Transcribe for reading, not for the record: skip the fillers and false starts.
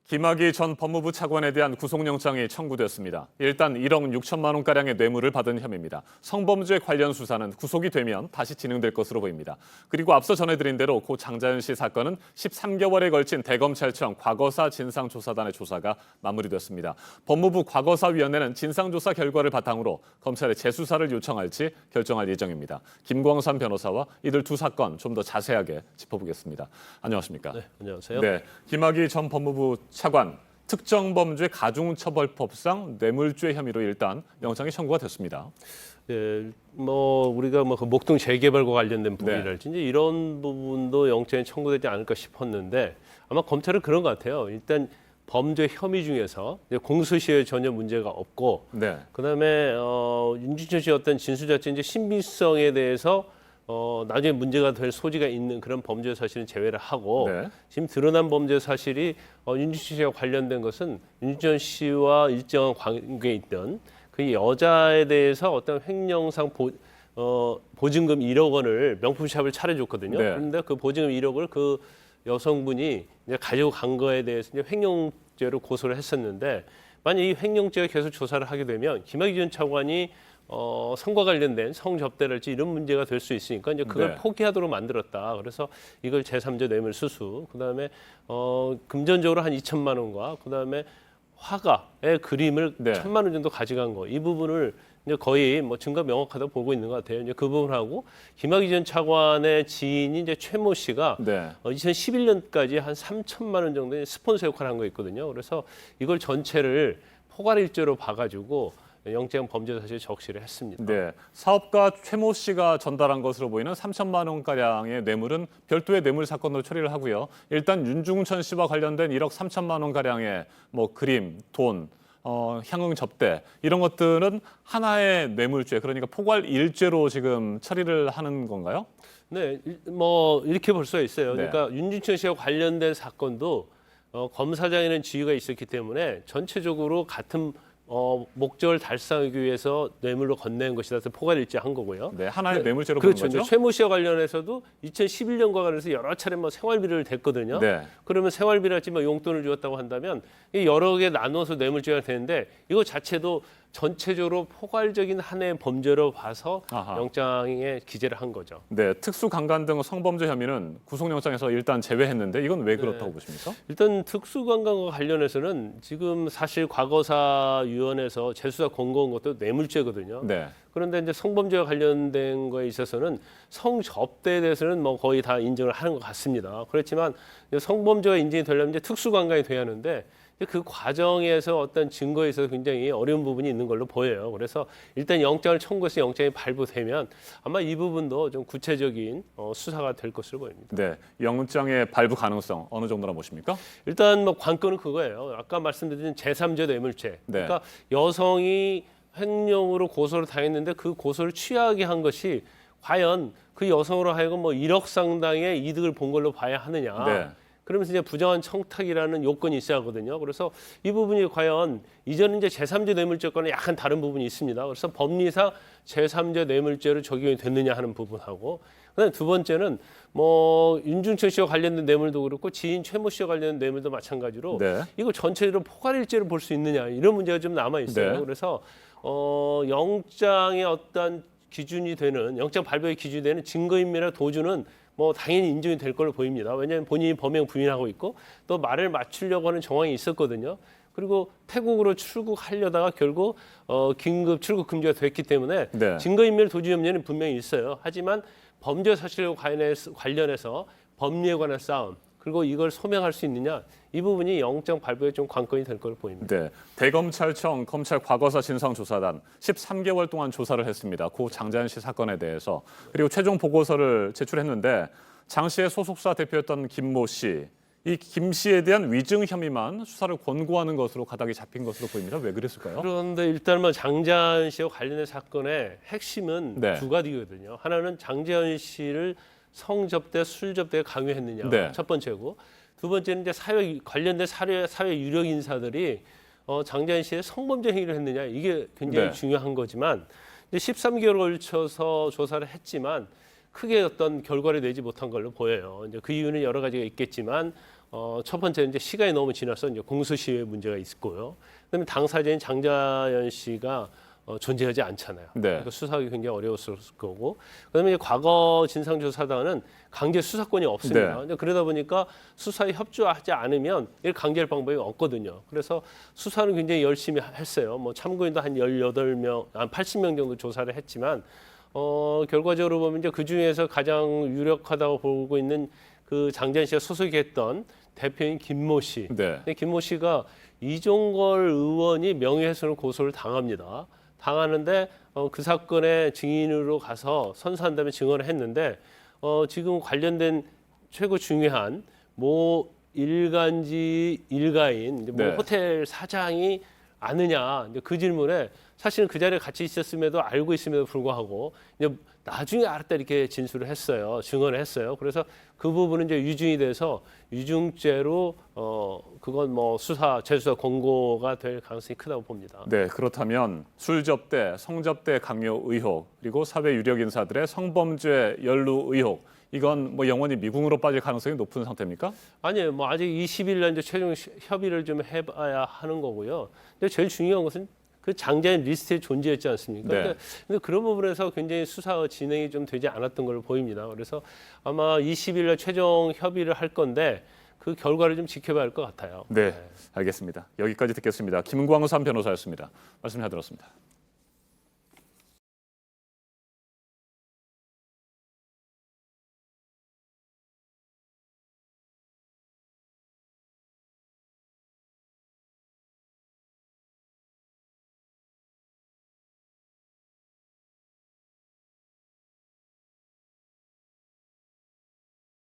김학의 전 법무부 차관에 대한 구속영장이 청구됐습니다. 일단 1억 6천만 원가량의 뇌물을 받은 혐의입니다. 성범죄 관련 수사는 구속이 되면 다시 진행될 것으로 보입니다. 그리고 앞서 전해드린 대로 고 장자연 씨 사건은 13개월에 걸친 대검찰청 과거사 진상조사단의 조사가 마무리됐습니다. 법무부 과거사위원회는 진상조사 결과를 바탕으로 검찰에 재수사를 요청할지 결정할 예정입니다. 김광산 변호사와 이들 두 사건 좀 더 자세하게 짚어보겠습니다. 안녕하십니까? 네, 안녕하세요. 네, 김학의 전 법무부 차관 특정범죄 가중처벌법상 뇌물죄 혐의로 일단 영장이 청구가 됐습니다. 예, 우리가 그 목동 재개발과 관련된 부분이랄지 이제 이런 부분도 영장에 청구되지 않을까 싶었는데 아마 검찰은 그런 것 같아요. 일단 범죄 혐의 중에서 이제 공소시효에 전혀 문제가 없고, 네. 그다음에 윤준천 씨 어떤 진술 자체 이제 신빙성에 대해서 나중에 문제가 될 소지가 있는 그런 범죄 사실은 제외를 하고, 네. 지금 드러난 범죄 사실이 윤준천 씨와 관련된 것은 윤준천 씨와 일정한 관계에 있던 그 여자에 대해서 어떤 횡령상 보증금 1억 원을 명품샵을 차려줬거든요. 네. 그런데 그 보증금 1억을 그 여성분이 이제 가지고 간 거에 대해서 이제 횡령죄로 고소를 했었는데, 만약 이 횡령죄가 계속 조사를 하게 되면 김학의 전 차관이 성과 관련된 성접대랄지 이런 문제가 될 수 있으니까 이제 그걸 네. 포기하도록 만들었다. 그래서 이걸 제3자 뇌물 수수, 그다음에 금전적으로 한 2천만 원과 그다음에 화가의 그림을 네. 1,000만 원 정도 가져간 거, 이 부분을 이제 거의 증거 명확하다 보고 있는 것 같아요. 이제 그 부분하고 김학의 전 차관의 지인이 이제 최모 씨가 네. 2011년까지 한 3천만 원 정도의 스폰서 역할을 한 거 있거든요. 그래서 이걸 전체를 포괄일죄로 봐가지고 영장 범죄 사실 적시를 했습니다. 네, 사업가 최모 씨가 전달한 것으로 보이는 3천만 원가량의 뇌물은 별도의 뇌물 사건으로 처리를 하고요. 일단 윤중천 씨와 관련된 1억 3천만 원가량의 그림, 돈, 향응 접대 이런 것들은 하나의 뇌물죄, 그러니까 포괄 일죄로 지금 처리를 하는 건가요? 네, 이렇게 볼 수가 있어요. 네. 그러니까 윤준천 씨와 관련된 사건도 검사장에는 지위가 있었기 때문에 전체적으로 같은 목적을 달성하기 위해서 뇌물로 건넨 것이다. 그래서 포괄일죄 한 거고요. 네, 하나의 뇌물죄로 보는 그렇죠. 거죠. 최모 씨와 관련해서도 2011년과 관련해서 여러 차례 생활비를 댔거든요. 네. 그러면 생활비랄지 용돈을 주었다고 한다면 이 여러 개 나눠서 뇌물죄가 되는데, 이거 자체도 전체적으로 포괄적인 하나의 범죄로 봐서 아하. 영장에 기재를 한 거죠. 네, 특수강간 등 성범죄 혐의는 구속영장에서 일단 제외했는데 이건 왜 그렇다고 보십니까? 일단 특수관광과 관련해서는 지금 사실 과거사위원회에서 재수사 권고한 것도 뇌물죄거든요. 네. 그런데 이제 성범죄와 관련된 거에 있어서는 성접대에 대해서는 거의 다 인정을 하는 것 같습니다. 그렇지만 성범죄가 인정이 되려면 이제 특수관광이 돼야 하는데 그 과정에서 어떤 증거에 있어서 굉장히 어려운 부분이 있는 걸로 보여요. 그래서 일단 영장을 청구해서 영장이 발부되면 아마 이 부분도 좀 구체적인 수사가 될 것으로 보입니다. 네, 영장의 발부 가능성 어느 정도나 보십니까? 일단 관건은 그거예요. 아까 말씀드린 제3자 뇌물죄. 네. 그러니까 여성이 횡령으로 고소를 당했는데 그 고소를 취하게 한 것이 과연 그 여성으로 하여금 1억 상당의 이득을 본 걸로 봐야 하느냐. 네. 그러면서 이제 부정한 청탁이라는 요건이 있어야 하거든요. 그래서 이 부분이 과연 이전은 이제 제3자 뇌물죄과는 약간 다른 부분이 있습니다. 그래서 법리상 제3자 뇌물죄로 적용이 됐느냐 하는 부분하고, 그다음에 두 번째는 윤중천 씨와 관련된 뇌물도 그렇고 지인 최모 씨와 관련된 뇌물도 마찬가지로 네. 이거 전체적으로 포괄일죄로 볼 수 있느냐, 이런 문제가 좀 남아 있어요. 네. 그래서 영장의 어떤 기준이 되는, 영장 발부의 기준이 되는 증거인멸이나 도주는 당연히 인정이 될 걸로 보입니다. 왜냐하면 본인이 범행 부인하고 있고 또 말을 맞추려고 하는 정황이 있었거든요. 그리고 태국으로 출국하려다가 결국 긴급 출국 금지가 됐기 때문에 네. 증거인멸 도주 염려는 분명히 있어요. 하지만 범죄 사실과 관련해서 법리에 관한 싸움, 그리고 이걸 소명할 수 있느냐, 이 부분이 영장 발부에 좀 관건이 될 걸로 보입니다. 네, 대검찰청 검찰 과거사 진상조사단 13개월 동안 조사를 했습니다. 고 장자연 씨 사건에 대해서. 그리고 최종 보고서를 제출했는데 장 씨의 소속사 대표였던 김모 씨, 이 김 씨에 대한 위증 혐의만 수사를 권고하는 것으로 가닥이 잡힌 것으로 보입니다. 왜 그랬을까요? 그런데 일단 장자연 씨와 관련된 사건의 핵심은 네. 두 가지거든요. 하나는 장자연 씨를 성접대, 술접대에 강요했느냐, 네. 첫 번째고, 두 번째는 이제 관련된 사회 유력 인사들이 장자연 씨의 성범죄 행위를 했느냐, 이게 굉장히 네. 중요한 거지만, 이제 13개월을 걸쳐서 조사를 했지만 크게 어떤 결과를 내지 못한 걸로 보여요. 이제 그 이유는 여러 가지가 있겠지만 첫 번째 이제 시간이 너무 지나서 이제 공소시효의 문제가 있고요. 그다음에 당사자인 장자연 씨가 존재하지 않잖아요. 네. 그러니까 수사하기 굉장히 어려웠을 거고. 그다음에 이제 과거 진상조사단은 강제 수사권이 없습니다. 네. 근데 그러다 보니까 수사에 협조하지 않으면 이를 강제할 방법이 없거든요. 그래서 수사는 굉장히 열심히 했어요. 뭐 참고인도 한 18명, 한 80명 정도 조사를 했지만 결과적으로 보면 이제 그 중에서 가장 유력하다고 보고 있는 그 장자연 씨가 소속했던 대표인 김모 씨. 네. 근데 김모 씨가 이종걸 의원이 명예훼손을 고소를 당합니다. 당하는데 그 사건의 증인으로 가서 선서한다면 증언을 했는데 지금 관련된 최고 중요한 모 일간지 일가인 이제 뭐 네. 호텔 사장이 아느냐 이제 그 질문에 사실은 그 자리에 같이 있었음에도 알고 있음에도 불구하고 이제 나중에 알았다 이렇게 진술을 했어요. 증언을 했어요. 그래서 그 부분은 이제 유증이 돼서 유증죄로 그건 뭐 재수사 권고가 될 가능성이 크다고 봅니다. 네, 그렇다면 술 접대, 성 접대 강요 의혹, 그리고 사회 유력 인사들의 성범죄 연루 의혹, 이건 뭐 영원히 미궁으로 빠질 가능성이 높은 상태입니까? 아니에요. 뭐 아직 20일 날 이제 최종 협의를 좀 해봐야 하는 거고요. 근데 제일 중요한 것은 그 장자연 리스트에 존재했지 않습니까? 네. 근데 그런 부분에서 굉장히 수사 진행이 좀 되지 않았던 걸로 보입니다. 그래서 아마 20일 날 최종 협의를 할 건데 그 결과를 좀 지켜봐야 할 것 같아요. 네, 알겠습니다. 여기까지 듣겠습니다. 김광삼 변호사였습니다. 말씀 잘 들었습니다.